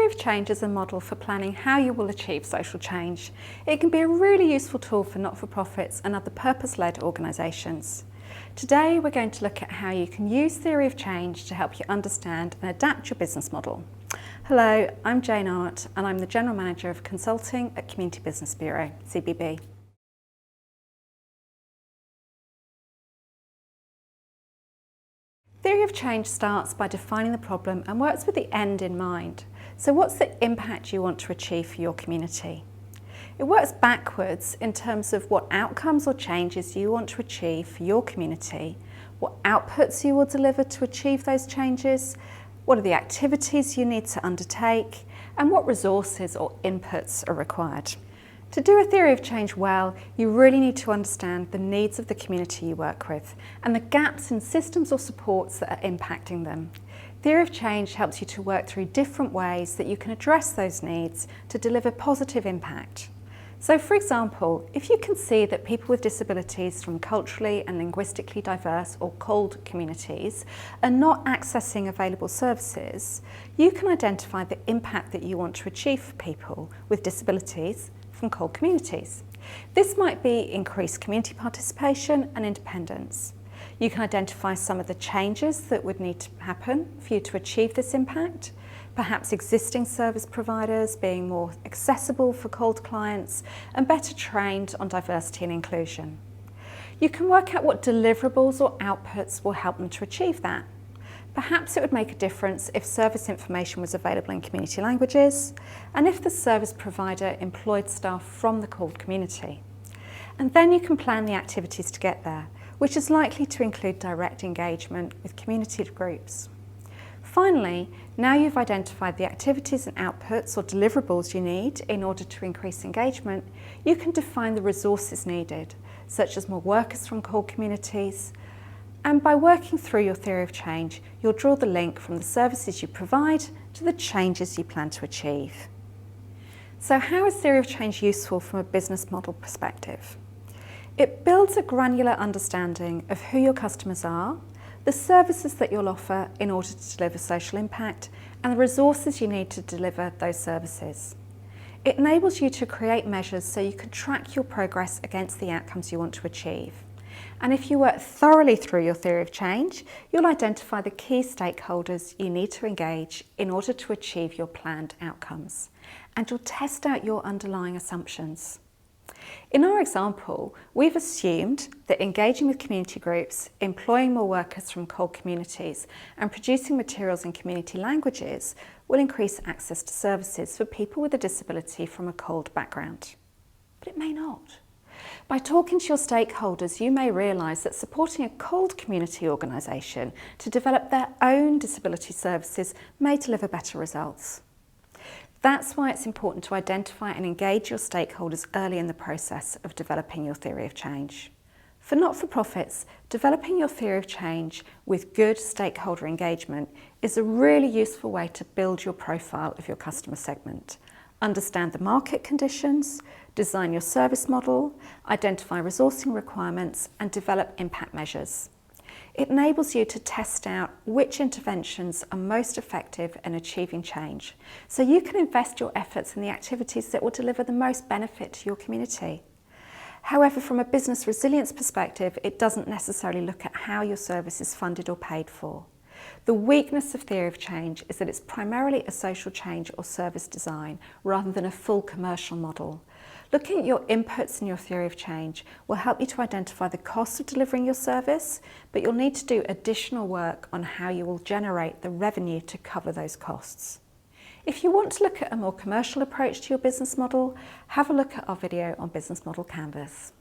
of change is a model for planning how you will achieve social change. It can be a really useful tool for not-for-profits and other purpose-led organisations. Today we're going to look at how you can use theory of change to help you understand and adapt your business model. Hello, I'm Jane Arnott and I'm the General Manager of Consulting at Community Business Bureau, CBB. Theory of change starts by defining the problem and works with the end in mind. So what's the impact you want to achieve for your community? It works backwards in terms of what outcomes or changes you want to achieve for your community, what outputs you will deliver to achieve those changes, what are the activities you need to undertake, and what resources or inputs are required. To do a theory of change well, you really need to understand the needs of the community you work with and the gaps in systems or supports that are impacting them. Theory of change helps you to work through different ways that you can address those needs to deliver positive impact. So for example, if you can see that people with disabilities from culturally and linguistically diverse or CALD communities are not accessing available services, you can identify the impact that you want to achieve for people with disabilities from CALD communities. This might be increased community participation and independence. You can identify some of the changes that would need to happen for you to achieve this impact, perhaps existing service providers being more accessible for CALD clients and better trained on diversity and inclusion. You can work out what deliverables or outputs will help them to achieve that. Perhaps it would make a difference if service information was available in community languages and if the service provider employed staff from the CALD community. And then you can plan the activities to get there, which is likely to include direct engagement with community groups. Finally, now you've identified the activities and outputs or deliverables you need in order to increase engagement, you can define the resources needed, such as more workers from CALD communities. And by working through your theory of change, you'll draw the link from the services you provide to the changes you plan to achieve. So how is theory of change useful from a business model perspective? It builds a granular understanding of who your customers are, the services that you'll offer in order to deliver social impact, and the resources you need to deliver those services. It enables you to create measures so you can track your progress against the outcomes you want to achieve. And if you work thoroughly through your theory of change, you'll identify the key stakeholders you need to engage in order to achieve your planned outcomes. And you'll test out your underlying assumptions. In our example, we've assumed that engaging with community groups, employing more workers from CALD communities, and producing materials in community languages will increase access to services for people with a disability from a CALD background. But it may not. By talking to your stakeholders, you may realise that supporting a CALD community organisation to develop their own disability services may deliver better results. That's why it's important to identify and engage your stakeholders early in the process of developing your theory of change. For not-for-profits, developing your theory of change with good stakeholder engagement is a really useful way to build your profile of your customer segment. Understand the market conditions, design your service model, identify resourcing requirements, and develop impact measures. It enables you to test out which interventions are most effective in achieving change, so you can invest your efforts in the activities that will deliver the most benefit to your community. However, from a business resilience perspective, it doesn't necessarily look at how your service is funded or paid for. The weakness of theory of change is that it's primarily a social change or service design rather than a full commercial model. Looking at your inputs in your theory of change will help you to identify the costs of delivering your service, but you'll need to do additional work on how you will generate the revenue to cover those costs. If you want to look at a more commercial approach to your business model, have a look at our video on Business Model Canvas.